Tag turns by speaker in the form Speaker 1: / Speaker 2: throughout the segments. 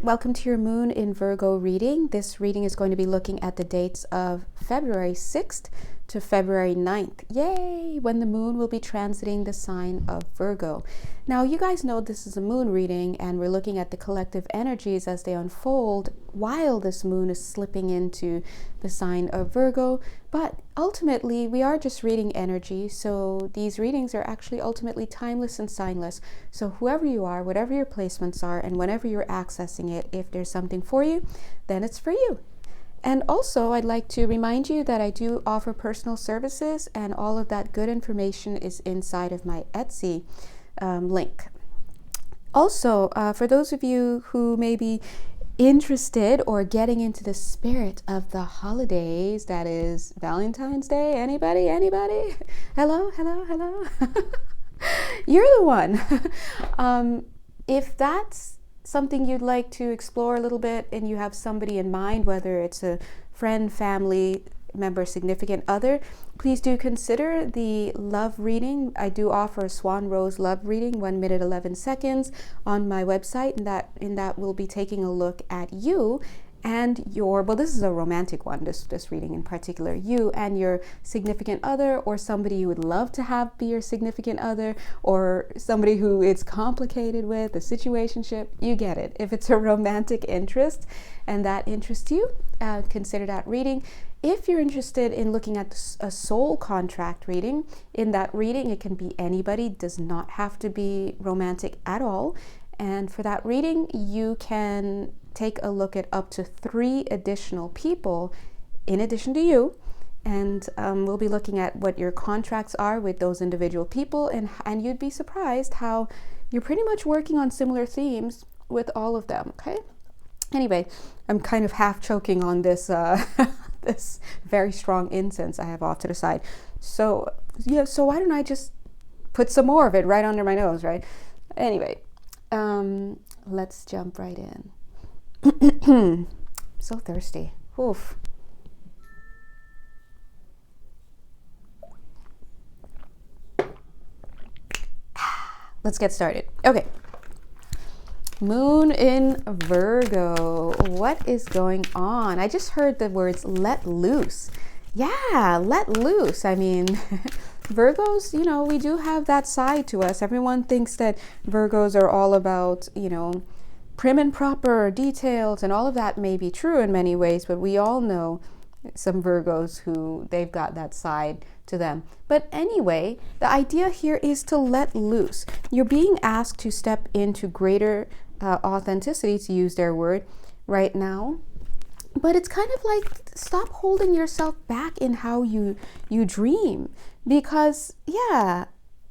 Speaker 1: welcome to your Moon in Virgo reading. This reading is going to be looking at the dates of February 6th to February 9th. Yay! When the moon will be transiting the sign of Virgo. Now, you guys know this is a moon reading, and we're looking at the collective energies as they unfold while this moon is slipping into the sign of Virgo. But ultimately, we are just reading energy, so these readings are actually ultimately timeless and signless. So whoever you are, whatever your placements are, and whenever you're accessing it, if there's something for you, then it's for you. And also, I'd like to remind you that I do offer personal services, and all of that good information is inside of my Etsy link. Also, for those of you who may be interested or getting into the spirit of the holidays, that is Valentine's Day. Anybody? Hello. You're the one. If that's something you'd like to explore a little bit and you have somebody in mind, whether it's a friend, family member, significant other, please do consider the love reading. I do offer a Swan Rose love reading, 1 minute 11 seconds on my website, and in that we'll be taking a look at you and your, well, this is a romantic one, this reading in particular, you and your significant other, or somebody you would love to have be your significant other, or somebody who it's complicated with, a situationship. You get it. If it's a romantic interest and that interests you, consider that reading. If you're interested in looking at a soul contract reading, in that reading it can be anybody, does not have to be romantic at all. And for that reading, you can take a look at up to 3 additional people in addition to you. And we'll be looking at what your contracts are with those individual people. And you'd be surprised how you're pretty much working on similar themes with all of them, okay? Anyway, I'm kind of half choking on this this very strong incense I have off to the side. So why don't I just put some more of it right under my nose, right? Anyway, let's jump right in. So thirsty. Oof. Let's get started. Okay. Moon in Virgo. What is going on? I just heard the words let loose. Yeah, let loose. I mean, Virgos, we do have that side to us. Everyone thinks that Virgos are all about, prim and proper, detailed, and all of that may be true in many ways, but we all know some Virgos who they've got that side to them. But anyway, the idea here is to let loose. You're being asked to step into greater authenticity, to use their word, right now. But it's kind of like, stop holding yourself back in how you dream, because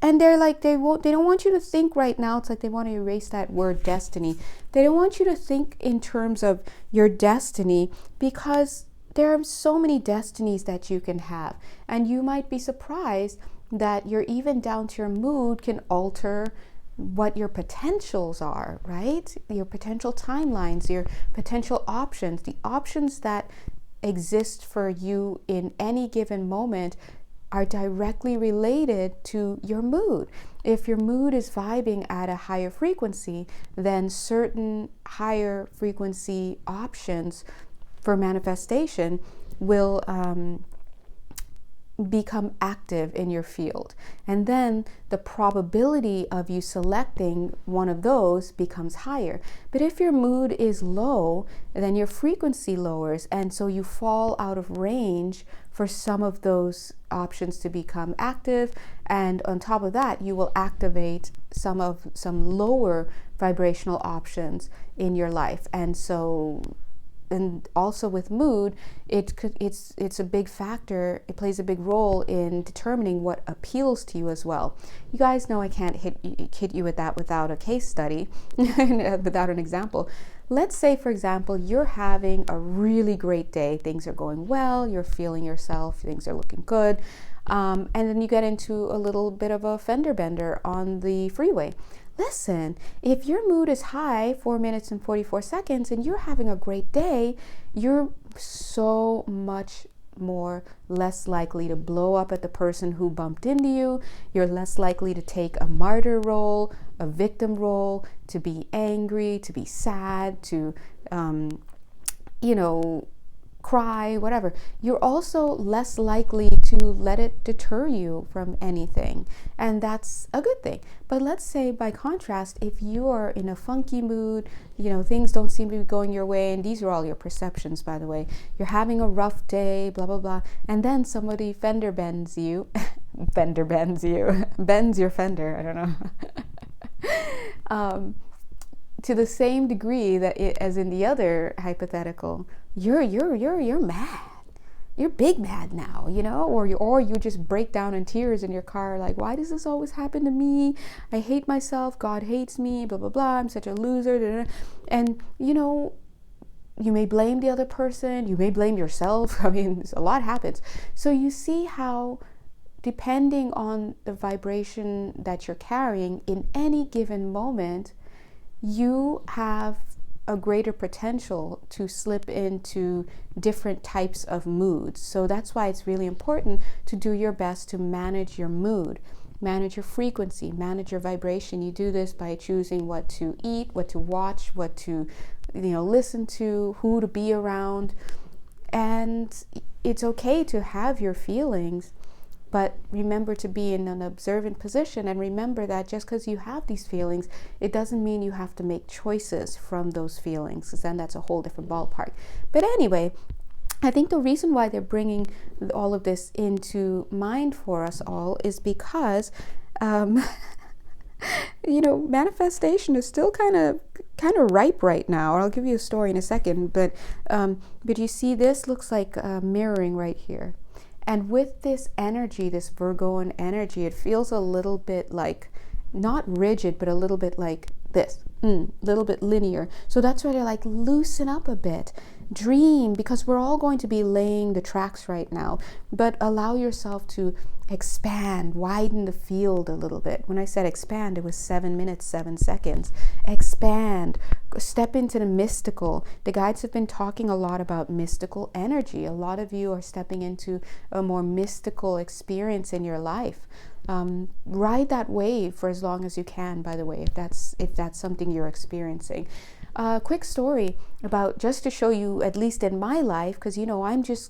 Speaker 1: and they're like, they don't want you to think right now. It's like they want to erase that word destiny. They don't want you to think in terms of your destiny, because there are so many destinies that you can have. And you might be surprised that you're even down to your mood can alter what your potentials are, right? Your potential timelines, your potential options, the options that exist for you in any given moment are directly related to your mood. If your mood is vibing at a higher frequency, then certain higher frequency options for manifestation will become active in your field. And then the probability of you selecting one of those becomes higher. But if your mood is low, then your frequency lowers, and so you fall out of range for some of those options to become active. And on top of that, you will activate some lower vibrational options in your life. And also with mood, it's a big factor. It plays a big role in determining what appeals to you as well. You guys know I can't hit you with that without a case study, without an example. Let's say, for example, you're having a really great day. Things are going well. You're feeling yourself. Things are looking good. And then you get into a little bit of a fender bender on the freeway. Listen, if your mood is high, 4 minutes and 44 seconds, and you're having a great day, you're so much less likely to blow up at the person who bumped into you. You're less likely to take a martyr role, a victim role, to be angry, to be sad, to, cry, whatever. You're also less likely to let it deter you from anything. And that's a good thing. But let's say, by contrast, if you are in a funky mood, things don't seem to be going your way, and these are all your perceptions, by the way. You're having a rough day, blah, blah, blah. And then somebody fender bends you, bends your fender, I don't know. To the same degree as in the other hypothetical, you're mad. You're big mad now, or you just break down in tears in your car, like, why does this always happen to me? I hate myself. God hates me. Blah blah blah. I'm such a loser. And you may blame the other person. You may blame yourself. I mean, a lot happens. So you see how, depending on the vibration that you're carrying in any given moment, you have a greater potential to slip into different types of moods. So that's why it's really important to do your best to manage your mood, manage your frequency, manage your vibration. You do this by choosing what to eat, what to watch, what to listen to, who to be around. And it's okay to have your feelings, but remember to be in an observant position, and remember that just because you have these feelings, it doesn't mean you have to make choices from those feelings, because then that's a whole different ballpark. But anyway, I think the reason why they're bringing all of this into mind for us all is because, manifestation is still kind of ripe right now. I'll give you a story in a second, but you see, this looks like mirroring right here. And with this energy, this Virgoan energy, it feels a little bit like, not rigid, but a little bit like this, little bit linear. So that's why they're like, loosen up a bit, dream, because we're all going to be laying the tracks right now, but allow yourself to expand, widen the field a little bit. When I said expand, it was 7 minutes, 7 seconds. Expand, step into the mystical. The guides have been talking a lot about mystical energy. A lot of you are stepping into a more mystical experience in your life. Ride that wave for as long as you can, by the way, if that's something you're experiencing. Quick story about, just to show you, at least in my life, because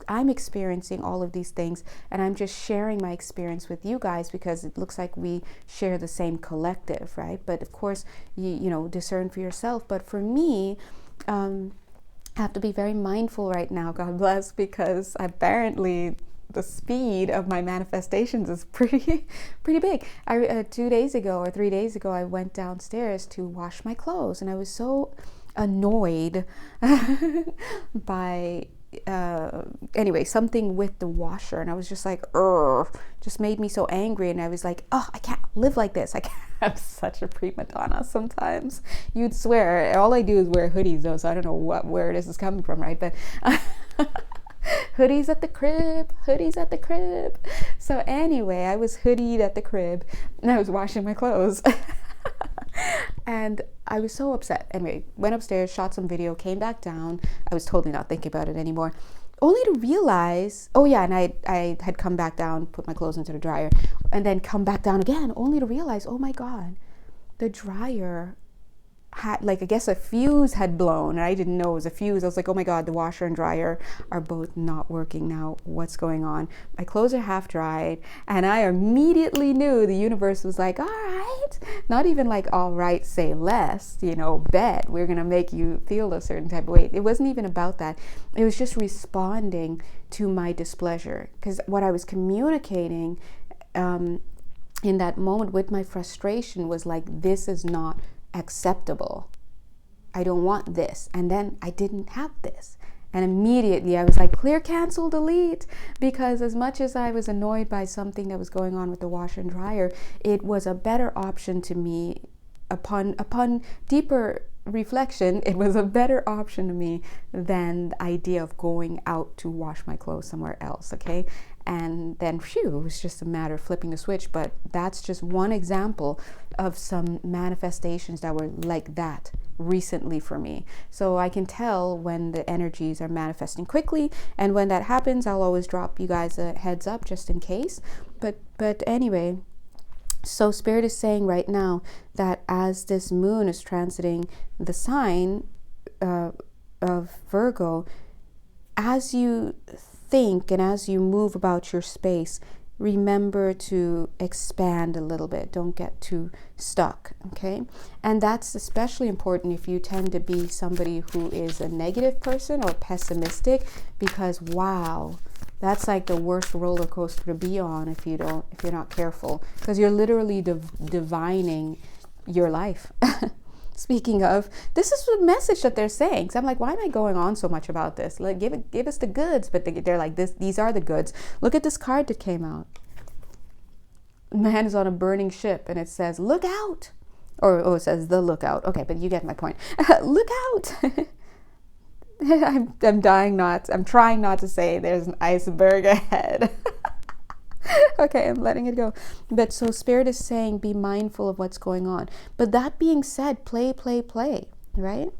Speaker 1: I'm experiencing all of these things, and I'm just sharing my experience with you guys because it looks like we share the same collective, right? But of course, you discern for yourself. But for me, I have to be very mindful right now, God bless, because apparently the speed of my manifestations is pretty big. 2 days ago or 3 days ago, I went downstairs to wash my clothes, and I was so annoyed by something with the washer, and I was just like, just made me so angry, and I was like, I can't live like this. I can't. I'm such a prima donna sometimes. You'd swear. All I do is wear hoodies though, so I don't know where this is coming from, right? But hoodies at the crib. So anyway, I was hoodied at the crib, and I was washing my clothes. And I was so upset. Anyway, went upstairs, shot some video, came back down. I was totally not thinking about it anymore. Only to realize, and I had come back down, put my clothes into the dryer, and then come back down again, only to realize, oh my God, the dryer had, I guess a fuse had blown, and I didn't know it was a fuse. I was like, oh my God, the washer and dryer are both not working now. What's going on? My clothes are half dried, and I immediately knew the universe was like, all right, not even like, all right, say less, bet we're gonna make you feel a certain type of way. It wasn't even about that. It was just responding to my displeasure, because what I was communicating in that moment with my frustration was like, this is not acceptable. I don't want this. And then I didn't have this. And immediately I was like, clear, cancel, delete. Because as much as I was annoyed by something that was going on with the washer and dryer, it was a better option to me. Upon deeper reflection, it was a better option to me than the idea of going out to wash my clothes somewhere else, okay? and then phew, it was just a matter of flipping the switch. But that's just one example of some manifestations that were like that recently for me. So I can tell when the energies are manifesting quickly, and when that happens, I'll always drop you guys a heads up just in case. But anyway, so Spirit is saying right now that as this moon is transiting the sign of Virgo, as you think and as you move about your space, remember to expand a little bit. Don't get too stuck, okay? And that's especially important if you tend to be somebody who is a negative person or pessimistic, because wow, that's like the worst roller coaster to be on if you're not careful, because you're literally divining your life. Speaking of, this is the message that they're saying. So I'm like, why am I going on so much about this? Like, give us the goods. But they're like, these are the goods. Look at this card that came out. Man is on a burning ship, and it says, look out. Or it says the lookout. Okay, but you get my point. Look out. I'm trying not to say there's an iceberg ahead. Okay, I'm letting it go. But so Spirit is saying, be mindful of what's going on. But that being said, play, right?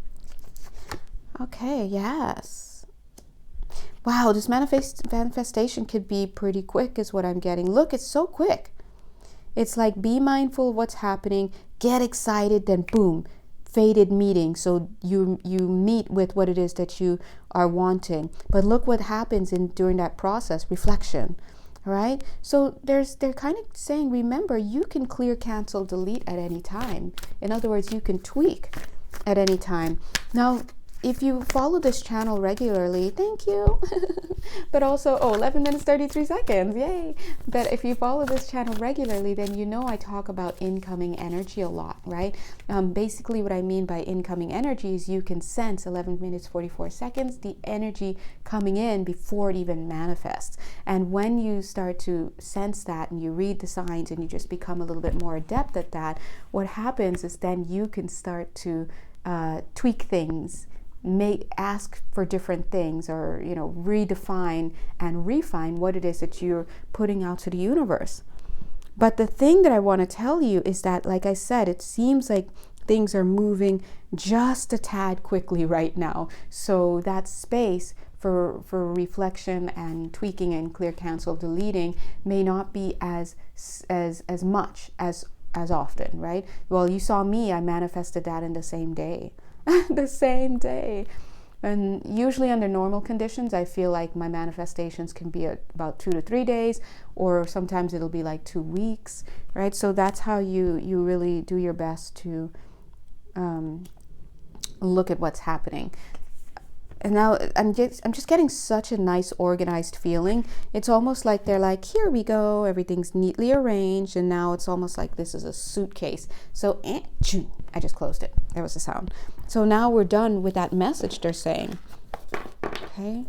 Speaker 1: Okay, yes. Wow, this manifestation could be pretty quick is what I'm getting. Look, it's so quick. It's like, be mindful of what's happening, get excited, then boom, fated meeting. So you meet with what it is that you are wanting. But look what happens during that process, reflection. Right? So they're kind of saying, remember, you can clear, cancel, delete at any time. In other words, you can tweak at any time. Now, if you follow this channel regularly, thank you. But also, 11 minutes, 33 seconds. Yay. But if you follow this channel regularly, then you know I talk about incoming energy a lot, right? Basically, what I mean by incoming energy is you can sense 11 minutes, 44 seconds, the energy coming in before it even manifests. And when you start to sense that and you read the signs and you just become a little bit more adept at that, what happens is then you can start to tweak things, ask for different things, or redefine and refine what it is that you're putting out to the universe. But the thing that I want to tell you is that, like I said, it seems like things are moving just a tad quickly right now. So that space for reflection and tweaking and clear, cancel, deleting may not be as much as often, right? Well, you saw me, I manifested that in the same day. The same day. And usually under normal conditions, I feel like my manifestations can be about 2 to 3 days, or sometimes it'll be like 2 weeks, right? So that's how you really do your best to look at what's happening. And now I'm just getting such a nice organized feeling. It's almost like they're like, here we go, everything's neatly arranged, and now it's almost like this is a suitcase. So I just closed it. There was a sound. So now we're done with that message they're saying. Okay,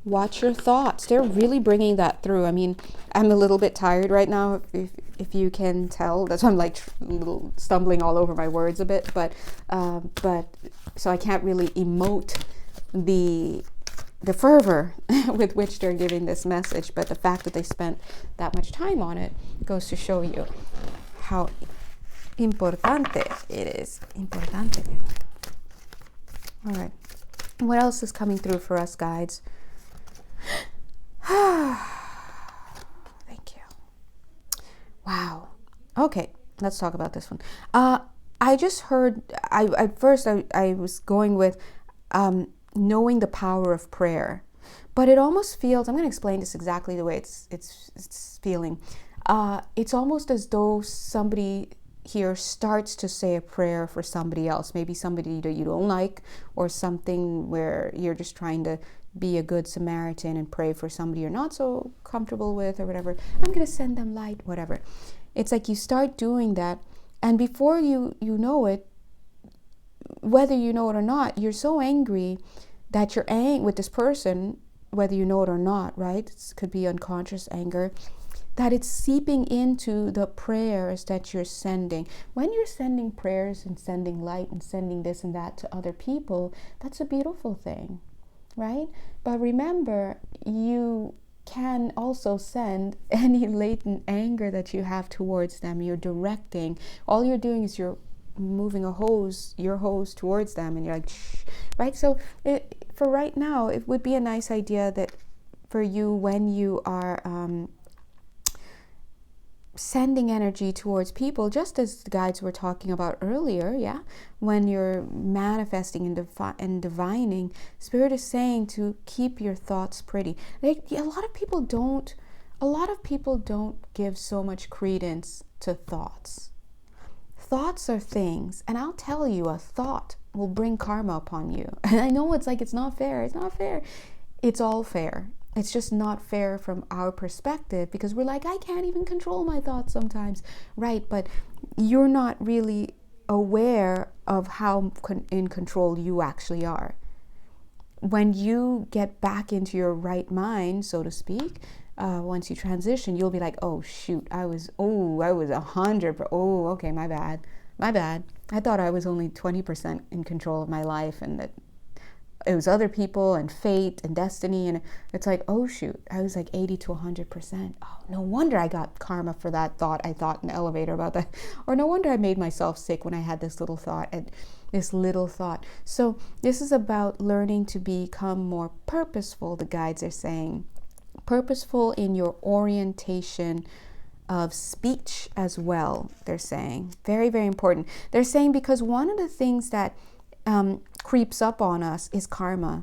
Speaker 1: watch your thoughts. They're really bringing that through. I mean, I'm a little bit tired right now, if you can tell. That's why I'm like little stumbling all over my words a bit. But so I can't really emote the fervor with which they're giving this message, but the fact that they spent that much time on it goes to show you how importante it is. Importante. All right. What else is coming through for us, guides? Thank you. Wow. Okay, let's talk about this one. I just heard, at first I was going with knowing the power of prayer, but it almost feels, I'm going to explain this exactly the way it's feeling. It's almost as though somebody here starts to say a prayer for somebody else, maybe somebody that you don't like, or something where you're just trying to be a good Samaritan and pray for somebody you're not so comfortable with or whatever. I'm going to send them light, whatever. It's like you start doing that, and before you know it, whether you know it or not, you're so angry that you're angry with this person, whether you know it or not, right? It could be unconscious anger, that it's seeping into the prayers that you're sending. When you're sending prayers and sending light and sending this and that to other people, that's a beautiful thing, right? But remember, you can also send any latent anger that you have towards them. You're directing. All you're doing is you're moving your hose towards them, and you're like, shh, right? So for right now, it would be a nice idea that for you, when you are sending energy towards people, just as the guides were talking about earlier, yeah, when you're manifesting and divining, Spirit is saying to keep your thoughts pretty. Like, a lot of people don't give so much credence to thoughts. Thoughts are things, and I'll tell you, a thought will bring karma upon you. And I know it's like, it's not fair. It's all fair. It's just not fair from our perspective, because we're like, I can't even control my thoughts sometimes, right? But you're not really aware of how in control you actually are. When you get back into your right mind, so to speak, once you transition, you'll be like, oh shoot, I was 100. Oh, okay, my bad. I thought I was only 20% in control of my life, and that it was other people and fate and destiny. And it's like, oh shoot, I was like 80 to 100%. Oh, no wonder I got karma for that thought I thought in the elevator about that. Or no wonder I made myself sick when I had this little thought. So this is about learning to become more purposeful, the guides are saying. Purposeful in your orientation of speech as well, they're saying. Very, very important. They're saying because one of the things that creeps up on us is karma,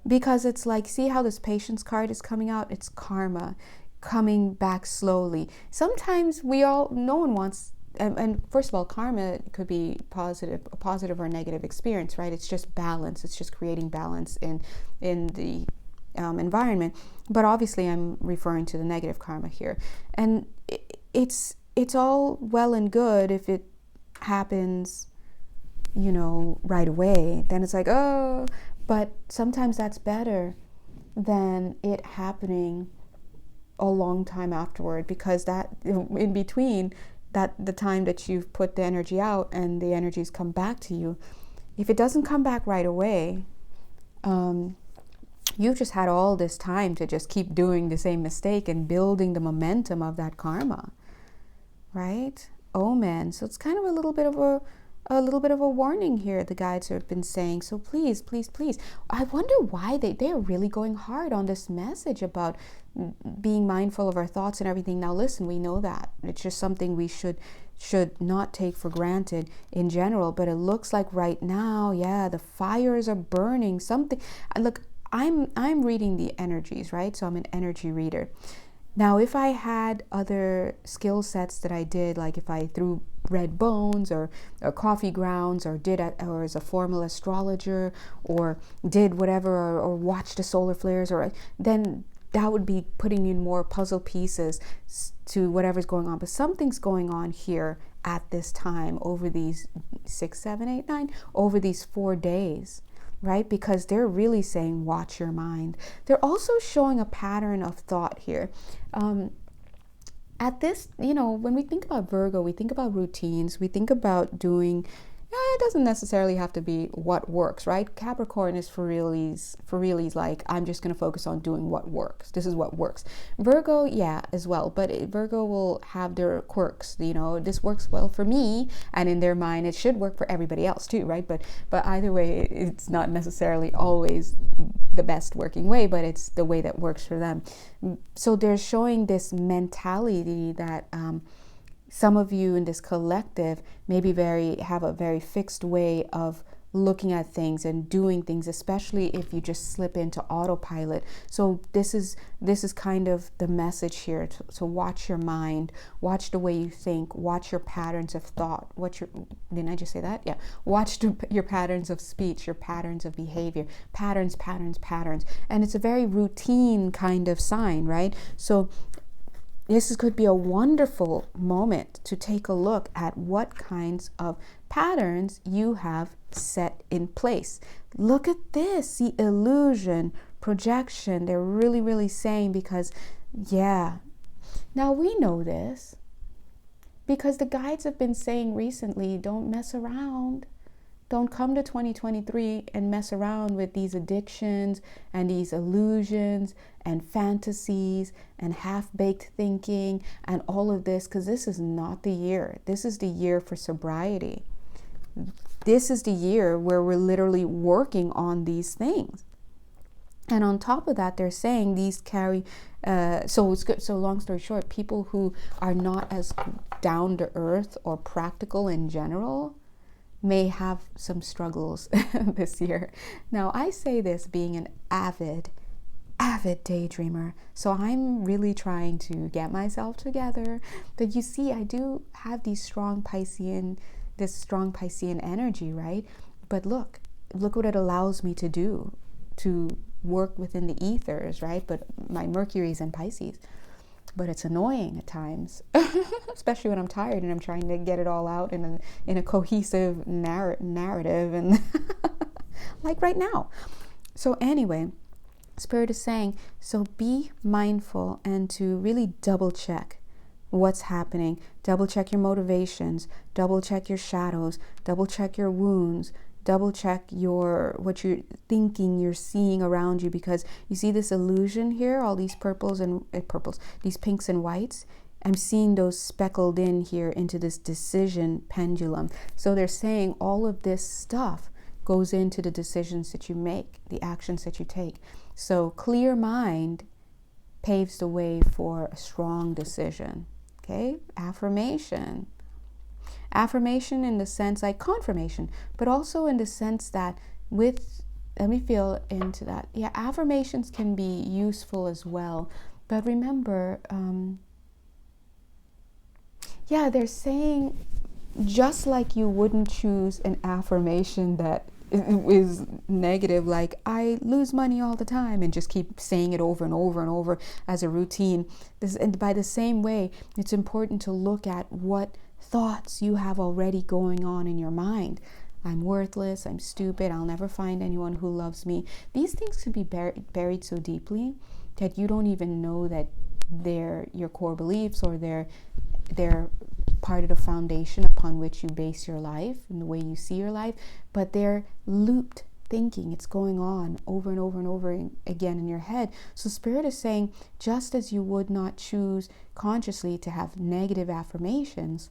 Speaker 1: because it's like, see how this patience card is coming out? It's karma coming back slowly. Sometimes no one wants, and first of all, karma could be a positive or negative experience, right? It's just balance. It's just creating balance in the environment. But obviously I'm referring to the negative karma here, and it's all well and good if it happens right away. Then it's like, oh, but sometimes that's better than it happening a long time afterward, because that in between that, the time that you've put the energy out and the energies come back to you, if it doesn't come back right away, you've just had all this time to just keep doing the same mistake and building the momentum of that karma, right? Oh man, so it's kind of a little bit of a warning here, the guides have been saying. So please, please, please. I wonder why they're really going hard on this message about being mindful of our thoughts and everything. Now listen, we know that. It's just something we should not take for granted in general. But it looks like right now, yeah, the fires are burning. Something. Look, I'm reading the energies, right? So I'm an energy reader. Now, if I had other skill sets that I did, like if I threw red bones or coffee grounds, or as a formal astrologer, or did whatever, or watched the solar flares, then that would be putting in more puzzle pieces to whatever's going on. But something's going on here at this time, over these 6, 7, 8, 9, over these 4 days. Right? Because they're really saying, watch your mind. They're also showing a pattern of thought here. At this, when we think about Virgo, we think about routines. We think about doing, it doesn't necessarily have to be what works, right? Capricorn is for realies like, I'm just going to focus on doing what works. This is what works. Virgo, yeah, as well. But Virgo will have their quirks. This works well for me, and in their mind, it should work for everybody else too, right? But either way, it's not necessarily always the best working way, but it's the way that works for them. So they're showing this mentality that some of you in this collective maybe have a very fixed way of looking at things and doing things, especially if you just slip into autopilot. So this is kind of the message here, to watch your mind, watch the way you think, watch your patterns of thought. Didn't I just say that? Yeah. Watch your patterns of speech, your patterns of behavior, patterns. And it's a very routine kind of sign, right? So this could be a wonderful moment to take a look at what kinds of patterns you have set in place. Look at this, the illusion, projection. They're really, really saying, because, yeah. Now we know this because the guides have been saying recently, don't mess around. Don't come to 2023 and mess around with these addictions and these illusions and fantasies and half-baked thinking and all of this, because this is not the year. This is the year for sobriety. This is the year where we're literally working on these things. And on top of that, they're saying these carry, so it's good. So long story short, people who are not as down to earth or practical in general may have some struggles this year. Now, I say this being an avid daydreamer. So I'm really trying to get myself together. But you see, I do have this strong Piscean energy, right? But look what it allows me to do, to work within the ethers, right? But my Mercury is in Pisces. But it's annoying at times, especially when I'm tired and I'm trying to get it all out in a cohesive narrative, and like right now. So anyway, Spirit is saying, so be mindful and to really double check what's happening. Double check your motivations, double check your shadows, double check your wounds, double check what you're thinking, you're seeing around you, because you see this illusion here, all these these pinks and whites. I'm seeing those speckled in here into this decision pendulum. So they're saying all of this stuff goes into the decisions that you make, the actions that you take. So clear mind paves the way for a strong decision. Okay, affirmation in the sense like confirmation, but also in the sense that let me feel into that. Yeah, affirmations can be useful as well. But remember, they're saying just like you wouldn't choose an affirmation that is negative, like I lose money all the time, and just keep saying it over and over and over as a routine. And by the same way, it's important to look at what thoughts you have already going on in your mind. I'm worthless, I'm stupid, I'll never find anyone who loves me. These things can be buried so deeply that you don't even know that they're your core beliefs, or they're part of the foundation upon which you base your life and the way you see your life. But they're looped thinking. It's going on over and over and over again in your head. So Spirit is saying, just as you would not choose consciously to have negative affirmations,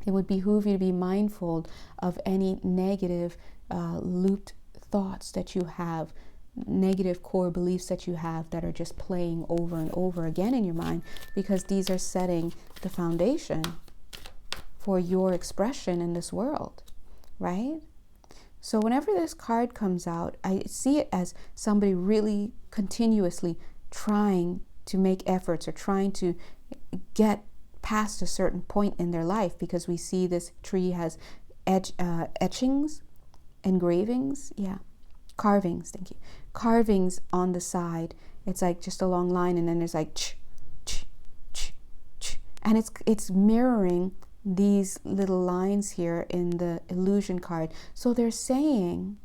Speaker 1: it would behoove you to be mindful of any negative looped thoughts that you have, negative core beliefs that you have that are just playing over and over again in your mind, because these are setting the foundation for your expression in this world, right? So whenever this card comes out, I see it as somebody really continuously trying to make efforts or trying to get past a certain point in their life, because we see this tree has etchings, engravings, carvings, thank you, carvings on the side. It's like just a long line, and then there's like ch, ch, ch, ch, and it's mirroring these little lines here in the illusion card. So they're saying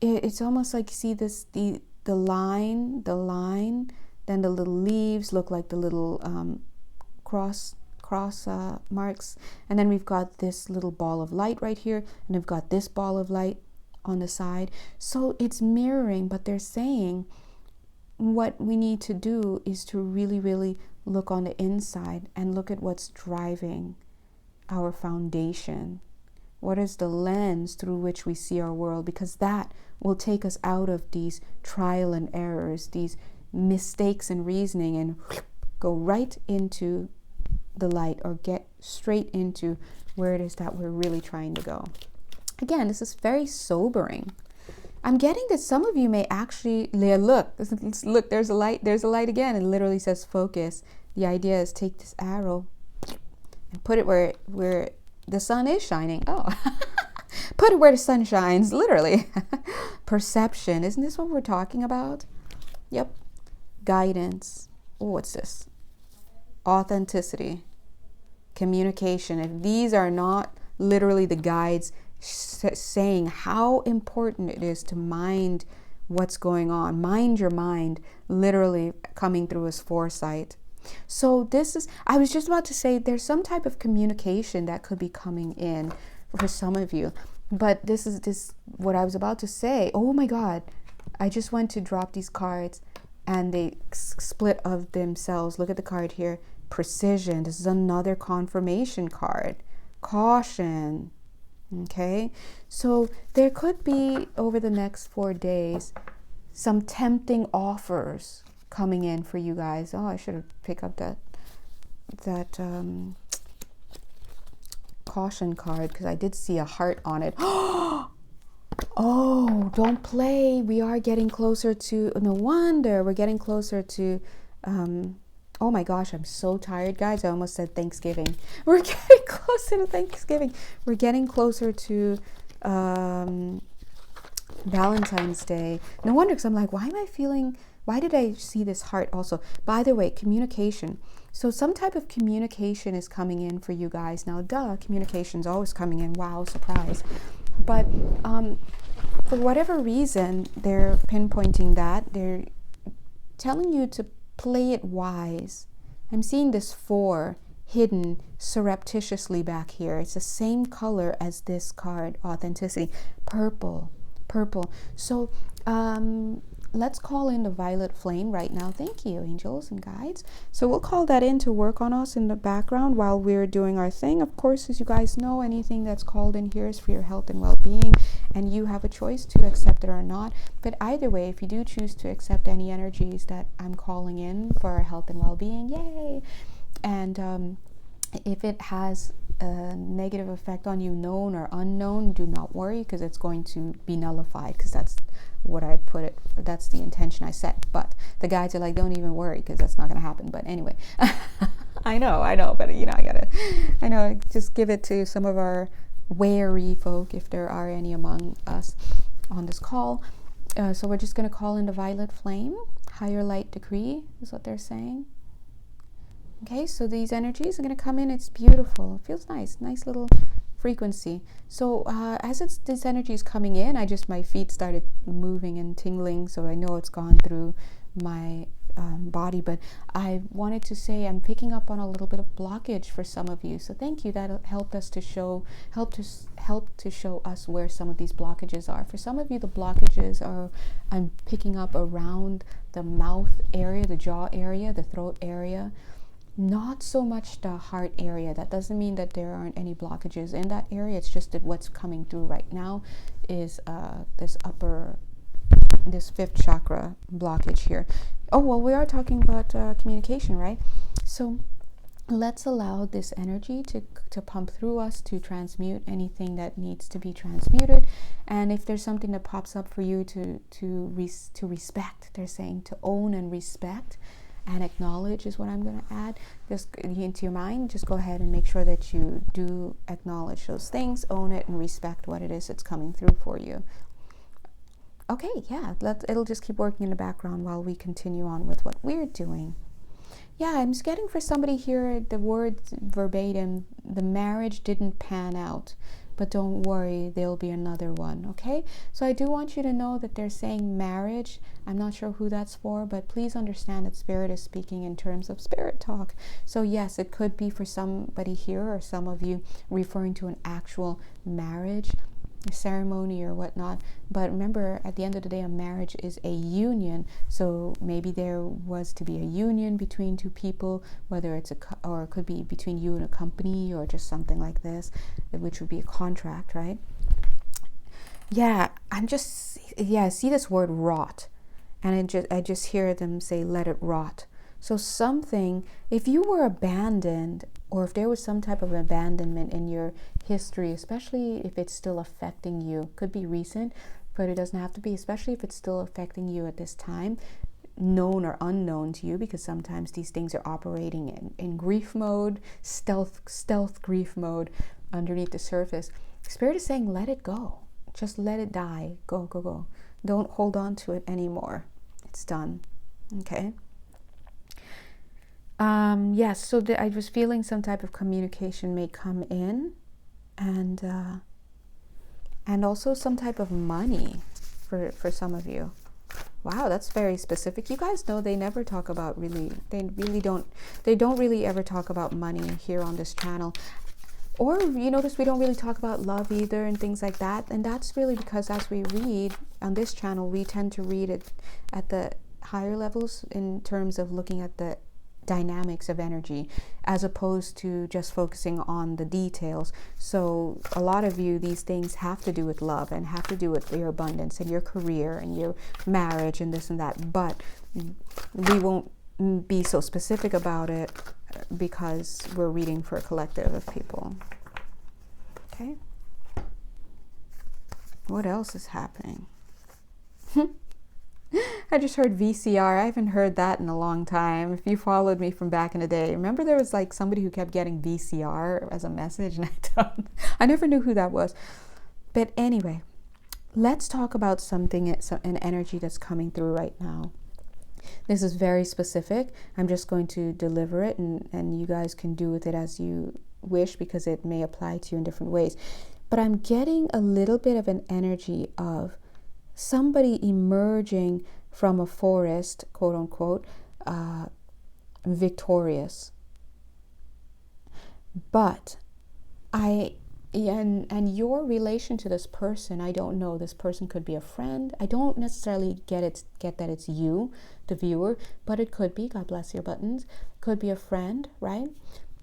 Speaker 1: it's almost like, you see this, the line, then the little leaves look like the little cross marks, and then we've got this little ball of light right here, and we've got this ball of light on the side. So it's mirroring, but they're saying what we need to do is to really, really look on the inside and look at what's driving our foundation. What is the lens through which we see our world? Because that will take us out of these trial and errors, these mistakes in reasoning, and go right into the light, or get straight into where it is that we're really trying to go. Again, this is very sobering. I'm getting that some of you may actually look, there's a light again, and it literally says focus. The idea is take this arrow and put it where the sun is shining. Put it where the sun shines, literally. Perception, isn't this what we're talking about? Yep. Guidance. What's this? Authenticity, communication. If these are not literally the guides saying how important it is to mind what's going on, mind your mind, literally coming through as foresight. So this is, I was just about to say, there's some type of communication that could be coming in for some of you. But this is what I was about to say. Oh my God, I just went to drop these cards and they split of themselves. Look at the card here. Precision. This is another confirmation card. Caution. Okay, so there could be over the next 4 days some tempting offers coming in for you guys. Oh, I should have picked up that caution card, because I did see a heart on it. Oh, don't play. We are getting closer to, no wonder we're getting closer to oh my gosh, I'm so tired, guys. I almost said Thanksgiving. We're getting closer to Thanksgiving. We're getting closer to Valentine's Day. No wonder, because I'm like, why did I see this heart also? By the way, communication. So some type of communication is coming in for you guys. Now, communication's always coming in. Wow, surprise. But for whatever reason, they're pinpointing that. They're telling you to play it wise. I'm seeing this 4 hidden surreptitiously back here. It's the same color as this card, authenticity. Purple. So let's call in the violet flame right now. Thank you, angels and guides. So we'll call that in to work on us in the background while we're doing our thing. Of course, as you guys know, anything that's called in here is for your health and well-being, and you have a choice to accept it or not. But either way, if you do choose to accept any energies that I'm calling in for our health and well-being, yay! And if it has a negative effect on you, known or unknown, do not worry, because it's going to be nullified, because that's what I put it, that's the intention I set. But the guides are like, don't even worry, because that's not going to happen. But anyway, I know, but just give it to some of our wary folk, if there are any among us on this call. So we're just going to call in the violet flame. Higher light decree is what they're saying. Okay, so these energies are going to come in. It's beautiful. It feels nice little frequency. So as this energy is coming in, my feet started moving and tingling, so I know it's gone through my body. But I wanted to say I'm picking up on a little bit of blockage for some of you. So thank you. That helped us to show us where some of these blockages are. For some of you, the blockages are, I'm picking up around the mouth area, the jaw area, the throat area. Not so much the heart area. That doesn't mean that there aren't any blockages in that area. It's just that what's coming through right now is this 5th chakra blockage here. Oh, well, we are talking about communication, right? So let's allow this energy to pump through us, to transmute anything that needs to be transmuted. And if there's something that pops up for you to respect, they're saying to own and respect and acknowledge is what I'm going to add. Just into your mind, just go ahead and make sure that you do acknowledge those things, own it, and respect what it is that's coming through for you. Okay, yeah, it'll just keep working in the background while we continue on with what we're doing. Yeah, I'm just getting for somebody here the words verbatim, the marriage didn't pan out. But don't worry, there'll be another one, okay? So I do want you to know that they're saying marriage. I'm not sure who that's for, but please understand that Spirit is speaking in terms of spirit talk. So yes, it could be for somebody here or some of you referring to an actual marriage, a ceremony or whatnot. But remember, at the end of the day, a marriage is a union. So maybe there was to be a union between two people, whether it's or it could be between you and a company or just something like this, which would be a contract, right? Yeah, I see this word rot, and I just hear them say, let it rot. So something, if you were abandoned, or if there was some type of abandonment in your history, especially if it's still affecting you, could be recent, but it doesn't have to be, especially if it's still affecting you at this time, known or unknown to you, because sometimes these things are operating in grief mode, stealth grief mode underneath the surface. Spirit is saying, let it go. Just let it die. Go. Don't hold on to it anymore. It's done. Okay? Yes, so I was feeling some type of communication may come in, and also some type of money for some of you. Wow, that's very specific. You guys know they never talk about they don't really ever talk about money here on this channel. Or you notice we don't really talk about love either and things like that. And that's really because as we read on this channel, we tend to read it at the higher levels in terms of looking at the dynamics of energy as opposed to just focusing on the details. So a lot of you, these things have to do with love and have to do with your abundance and your career and your marriage and this and that. But we won't be so specific about it because we're reading for a collective of people. Okay. What else is happening? I just heard VCR. I haven't heard that in a long time. If you followed me from back in the day, remember there was like somebody who kept getting VCR as a message, and I never knew who that was. But anyway, let's talk about something, an energy that's coming through right now. This is very specific. I'm just going to deliver it, and you guys can do with it as you wish because it may apply to you in different ways. But I'm getting a little bit of an energy of somebody emerging from a forest, quote unquote, victorious. But and your relation to this person, I don't know. This person could be a friend. I don't necessarily get that it's you, the viewer, but it could be. God bless your buttons. Could be a friend, right?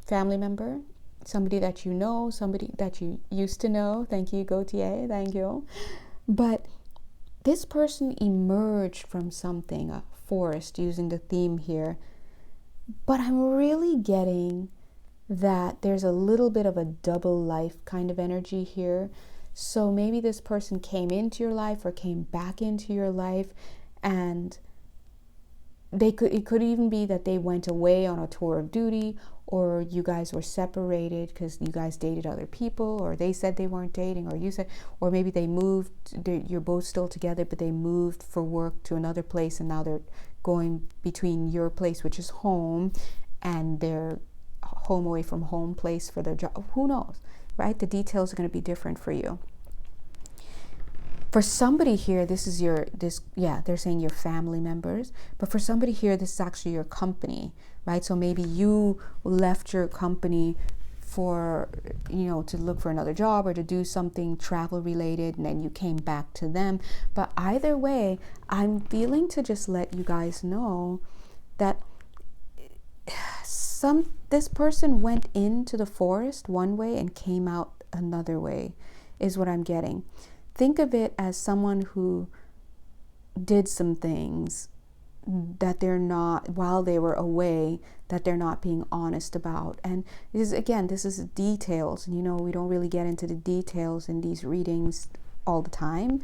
Speaker 1: Family member, somebody that you know, somebody that you used to know. Thank you, Gautier. Thank you. But this person emerged from something, a forest, using the theme here. But I'm really getting that there's a little bit of a double life kind of energy here. So maybe this person came into your life or came back into your life, and it could even be that they went away on a tour of duty, or you guys were separated because you guys dated other people, or they said they weren't dating, or you said, or maybe they moved, you're both still together, but they moved for work to another place, and now they're going between your place, which is home, and their home away from home place for their job. Who knows, right? The details are going to be different for you. For somebody here, they're saying your family members, but for somebody here, this is actually your company, right? So maybe you left your company for, to look for another job or to do something travel related, and then you came back to them. But either way, I'm feeling to just let you guys know that this person went into the forest one way and came out another way, is what I'm getting. Think of it as someone who did some things that they're not, while they were away, that they're not being honest about. And this is details. And we don't really get into the details in these readings all the time.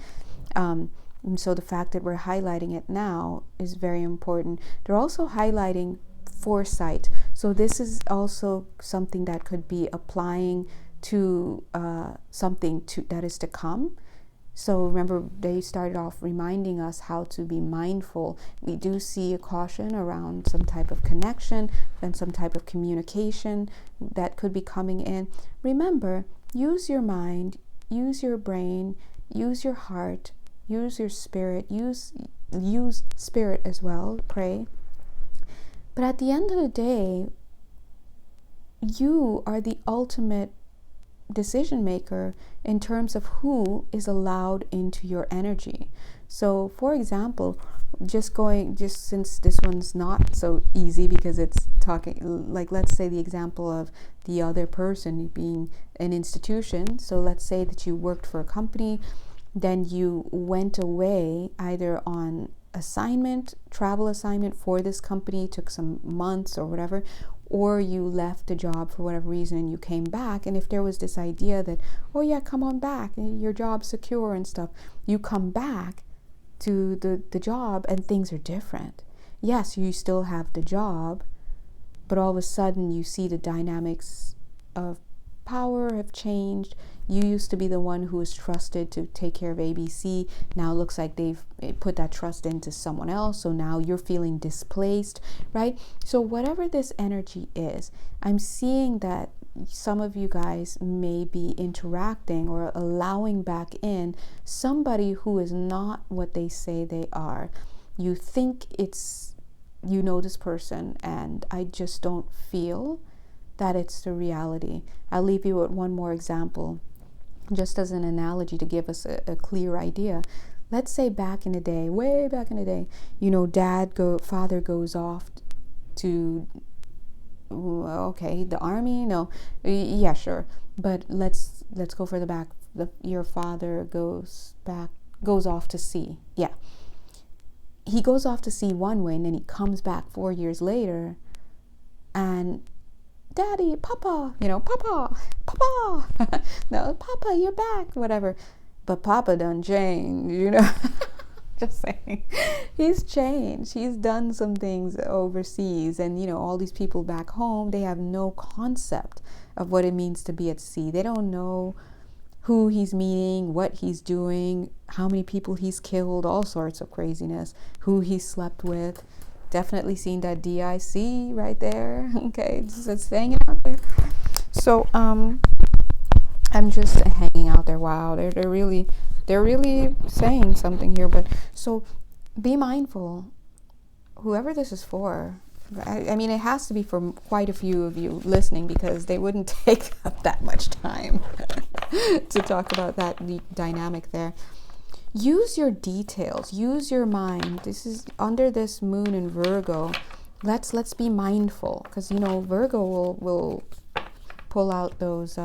Speaker 1: And so the fact that we're highlighting it now is very important. They're also highlighting foresight. So this is also something that could be applying to something that is to come. So remember, they started off reminding us how to be mindful. We do see a caution around some type of connection and some type of communication that could be coming in. Remember, use your mind, use your brain, use your heart, use your spirit, use spirit as well, pray. But at the end of the day, you are the ultimate decision maker in terms of who is allowed into your energy. So for example, just since this one's not so easy because it's talking, like, let's say the example of the other person being an institution. So let's say that you worked for a company, then you went away either on travel assignment for this company, took some months or whatever, or you left the job for whatever reason and you came back. And if there was this idea that, oh yeah, come on back, your job's secure and stuff, you come back to the job and things are different. Yes, you still have the job, but all of a sudden you see the dynamics of power have changed. You used to be the one who was trusted to take care of ABC. Now it looks like they've put that trust into someone else. So now you're feeling displaced, right? So whatever this energy is, I'm seeing that some of you guys may be interacting or allowing back in somebody who is not what they say they are. You think this person, and I just don't feel that it's the reality. I'll leave you with one more example, just as an analogy to give us a clear idea. Let's say back in the day, way back in the day, father goes off to, okay, the army? No, yeah, sure. But let's go further back. Your father goes off to sea. Yeah. He goes off to sea one way, and then he comes back 4 years later, and Daddy, Papa, Papa, no, Papa, you're back, whatever. But Papa done changed, just saying. He's changed. He's done some things overseas, and all these people back home, they have no concept of what it means to be at sea. They don't know who he's meeting, what he's doing, how many people he's killed, all sorts of craziness, who he slept with. Definitely seen that DIC right there. Okay, it's hanging out there. So I'm just hanging out there. Wow, they're really saying something here. But so be mindful, whoever this is for. I mean, it has to be for quite a few of you listening, because they wouldn't take up that much time to talk about that dynamic there. Use your details, use your mind. This is under this moon in Virgo. Let's be mindful, because Virgo will pull out those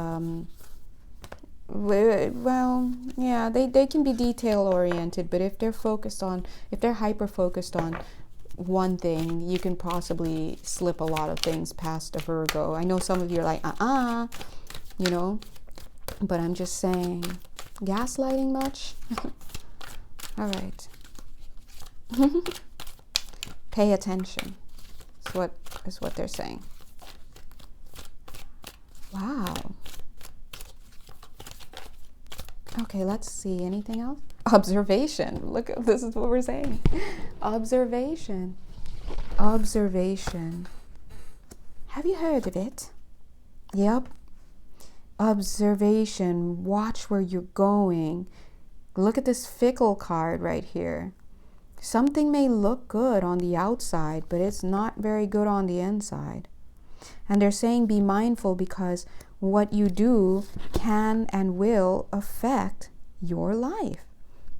Speaker 1: they can be detail oriented, but if they're hyper focused on one thing, you can possibly slip a lot of things past a Virgo. I know some of you are like but I'm just saying, gaslighting much? All right. Pay attention. Is what they're saying. Wow. Okay, let's see. Anything else? Observation. Look, this is what we're saying. Observation. Observation. Have you heard of it? Yep. Observation. Watch where you're going. Look at this fickle card right here. Something may look good on the outside, but it's not very good on the inside. And they're saying be mindful, because what you do can and will affect your life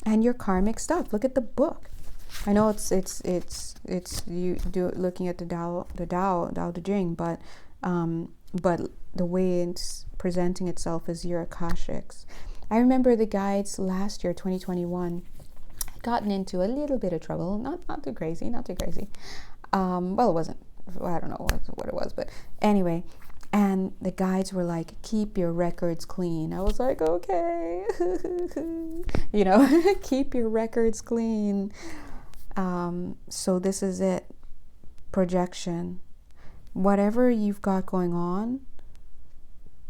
Speaker 1: and your karmic stuff. Look at the book. I know it's you do looking at the Tao Te Ching, but the way it's presenting itself is your Akashics. I remember the guides last year, 2021, had gotten into a little bit of trouble. Not too crazy. Well, it wasn't. I don't know what it was, but anyway. And the guides were like, keep your records clean. I was like, okay. Keep your records clean. So this is it. Projection. Whatever you've got going on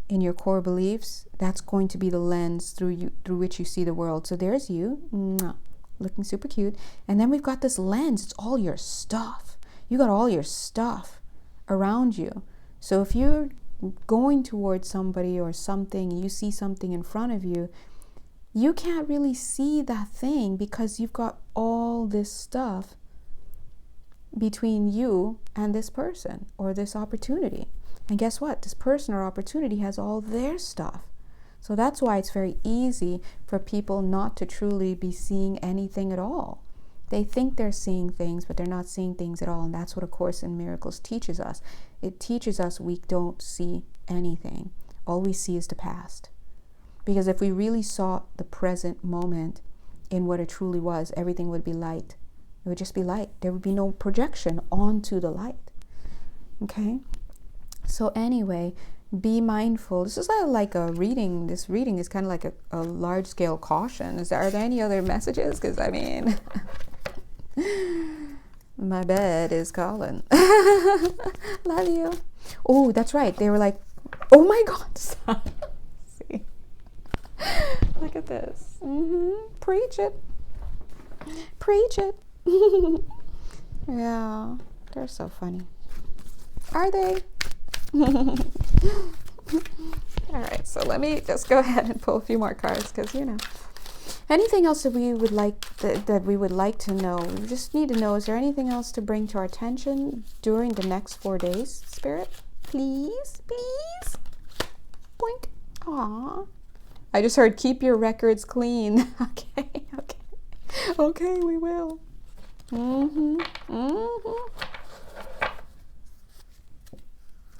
Speaker 1: in your core beliefs, that's going to be the lens through which you see the world. So there's you, looking super cute. And then we've got this lens. It's all your stuff. You got all your stuff around you. So if you're going towards somebody or something, you see something in front of you, you can't really see that thing, because you've got all this stuff between you and this person or this opportunity. And guess what? This person or opportunity has all their stuff. So that's why it's very easy for people not to truly be seeing anything at all. They think they're seeing things, but they're not seeing things at all. And that's what A Course in Miracles teaches us. It teaches us we don't see anything. All we see is the past. Because if we really saw the present moment in what it truly was, everything would be light. It would just be light. There would be no projection onto the light. Okay? So anyway, be mindful. This is like a reading. This reading is kind of like a large-scale caution. Are there any other messages? Because, I mean, my bed is calling. Love you. Oh, that's right. They were like, oh my God. See? Look at this. Preach it. Preach it. Yeah, they're so funny. Are they? All right, so let me just go ahead and pull a few more cards, because anything else that we would like to know. We just need to know, is there anything else to bring to our attention during the next 4 days, Spirit? Please, please. Boink. Aw. I just heard keep your records clean. Okay, okay. Okay, we will.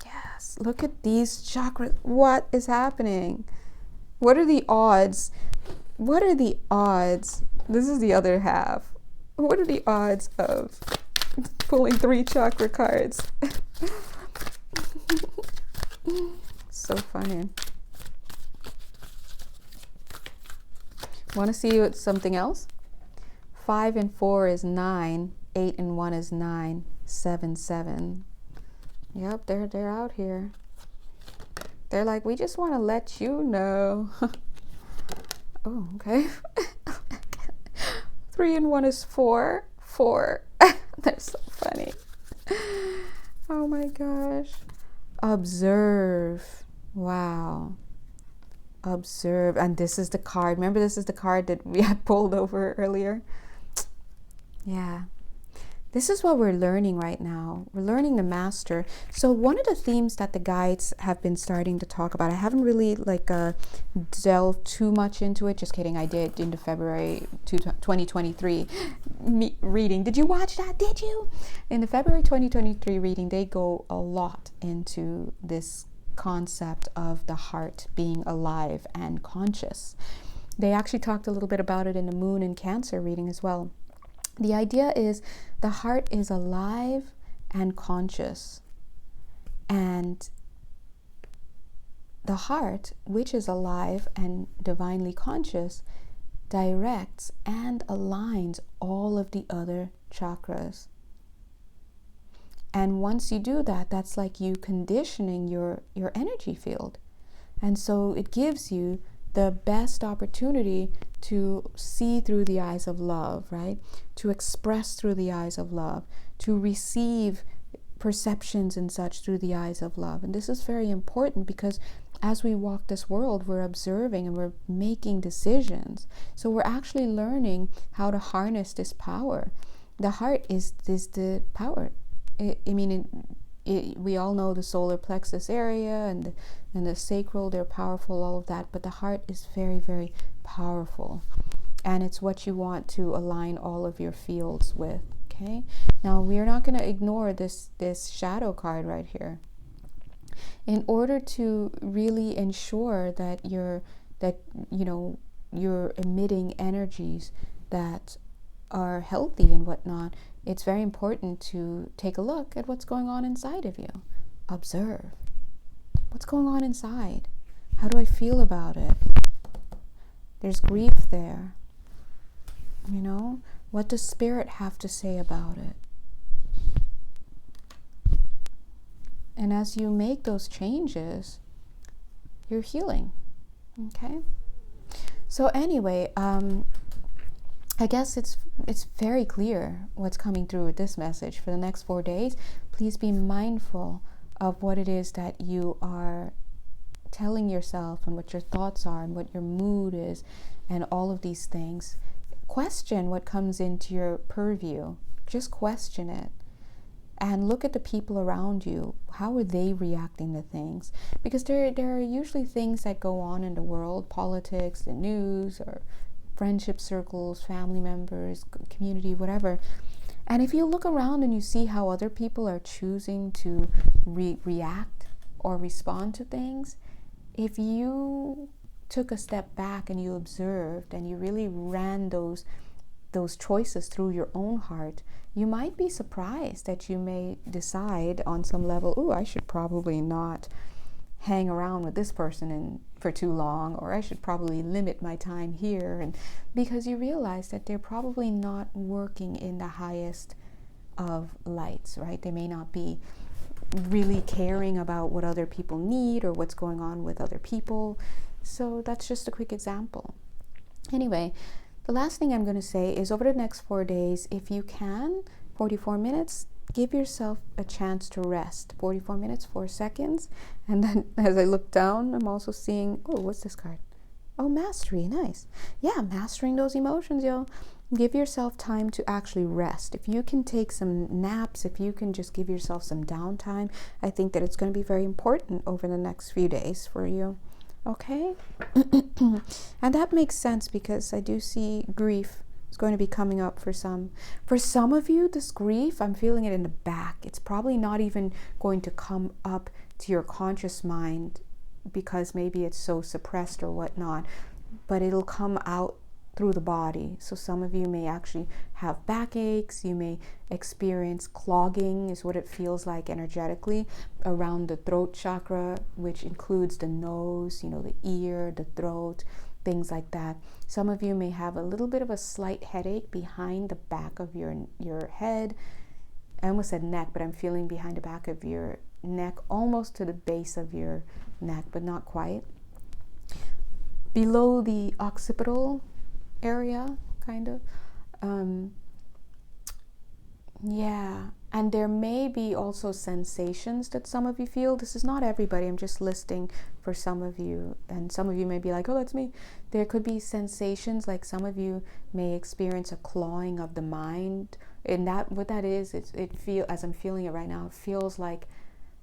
Speaker 1: Yes, look at these chakras. What is happening? What are the odds? What are the odds? This is the other half. What are the odds of pulling 3 chakra cards? So funny. Want to see what something else? 5 and 4 is 9. 8 and 1 is 9. 7, 7. Yep, they're out here. They're like, we just want to let you know. Oh, okay. 3 and 1 is 4. 4. They're so funny. Oh my gosh. Observe. Wow. Observe. And this is the card. Remember, this is the card that we had pulled over earlier? Yeah. This is what we're learning right now. We're learning the master. So one of the themes that the guides have been starting to talk about, I haven't really delved too much into it. Just kidding. I did in the February 2023 reading. Did you watch that? Did you? In the February 2023 reading, they go a lot into this concept of the heart being alive and conscious. They actually talked a little bit about it in the Moon and Cancer reading as well. The idea is the heart is alive and conscious, and the heart, which is alive and divinely conscious, directs and aligns all of the other chakras. And once you do that, that's like you conditioning your energy field. And so it gives you the best opportunity to see through the eyes of love, right? To express through the eyes of love, to receive perceptions and such through the eyes of love. And this is very important because as we walk this world, we're observing and we're making decisions. So we're actually learning how to harness this power. The heart is the power. We all know the solar plexus area and the sacral, they're powerful, all of that, but the heart is very, very powerful. And it's what you want to align all of your fields with, okay? Now, we're not going to ignore this shadow card right here. In order to really ensure that you're emitting energies that are healthy and whatnot, it's very important to take a look at what's going on inside of you. Observe. What's going on inside? How do I feel about it? There's grief there. What does spirit have to say about it? And as you make those changes, you're healing. Okay? So anyway, I guess it's very clear what's coming through with this message. For the next 4 days, please be mindful of what it is that you are telling yourself and what your thoughts are and what your mood is and all of these things. Question what comes into your purview. Just question it. And look at the people around you. How are they reacting to things? Because there are usually things that go on in the world, politics, the news, or friendship circles, family members, community, whatever. And if you look around and you see how other people are choosing to react or respond to things, if you took a step back and you observed and you really ran those choices through your own heart, you might be surprised that you may decide on some level, oh, I should probably not hang around with this person for too long, or I should probably limit my time here, and because you realize that they're probably not working in the highest of lights, right? They may not be really caring about what other people need or what's going on with other people. So that's just a quick example. Anyway, the last thing I'm going to say is over the next 4 days, if you can, 44 minutes, give yourself a chance to rest. 44 minutes, 4 seconds. And then as I look down, I'm also seeing, oh, what's this card? Oh, mastery. Nice. Yeah, mastering those emotions, yo. give yourself time to actually rest. If you can take some naps, if you can just give yourself some downtime, I think that it's going to be very important over the next few days for you. Okay? And that makes sense because I do see grief is going to be coming up for some. For some of you, this grief, I'm feeling it in the back. It's probably not even going to come up to your conscious mind because maybe it's so suppressed or whatnot, but it'll come out through the body. So some of you may actually have backaches. You may experience clogging, is what it feels like energetically, around the throat chakra, which includes the nose, the ear, the throat, things like that. Some of you may have a little bit of a slight headache behind the back of your head. I almost said neck, but I'm feeling behind the back of your neck, almost to the base of your neck, but not quite. Below the occipital area, kind of. And there may be also sensations that some of you feel. This is not everybody, I'm just listing for some of you, and some of you may be like, oh, that's me. There could be sensations, like some of you may experience a clawing of the mind, and that what that is, as I'm feeling it right now, it feels like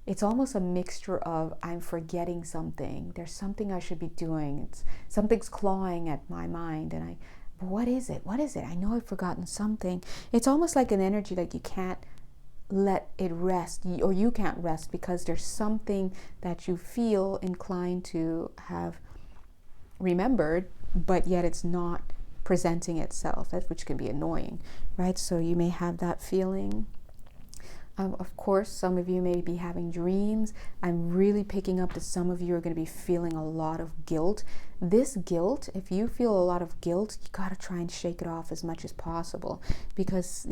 Speaker 1: it's almost a mixture of I'm forgetting something. There's something I should be doing. Something's clawing at my mind, and but what is it? What is it? I know I've forgotten something. It's almost like an energy that you can't let it rest, or you can't rest because there's something that you feel inclined to have remembered, but yet it's not presenting itself, which can be annoying, right? So you may have that feeling. Of course, some of you may be having dreams. I'm really picking up that some of you are going to be feeling a lot of guilt. This guilt, if you feel a lot of guilt, you got to try and shake it off as much as possible because,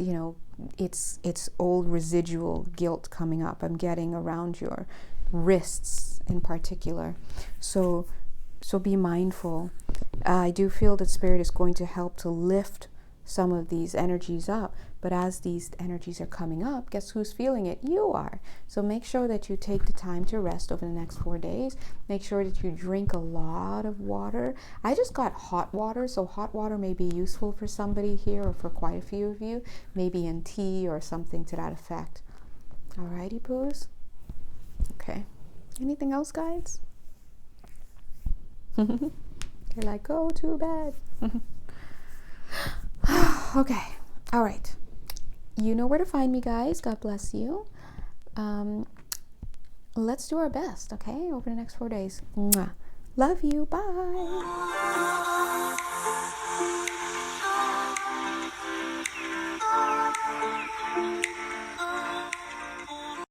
Speaker 1: it's old residual guilt coming up. I'm getting around your wrists in particular. So be mindful. I do feel that Spirit is going to help to lift some of these energies up, but as these energies are coming up, guess who's feeling it? You are. So make sure that you take the time to rest over the next 4 days. Make sure that you drink a lot of water. I just got hot water, so hot water may be useful for somebody here, or for quite a few of you, maybe in tea or something to that effect. Alrighty, poos. Okay. Anything else, guys? You're like, go to bed. Okay, all right. You know where to find me, guys. God bless you. Let's do our best, okay, over the next 4 days. Mwah. Love you. Bye.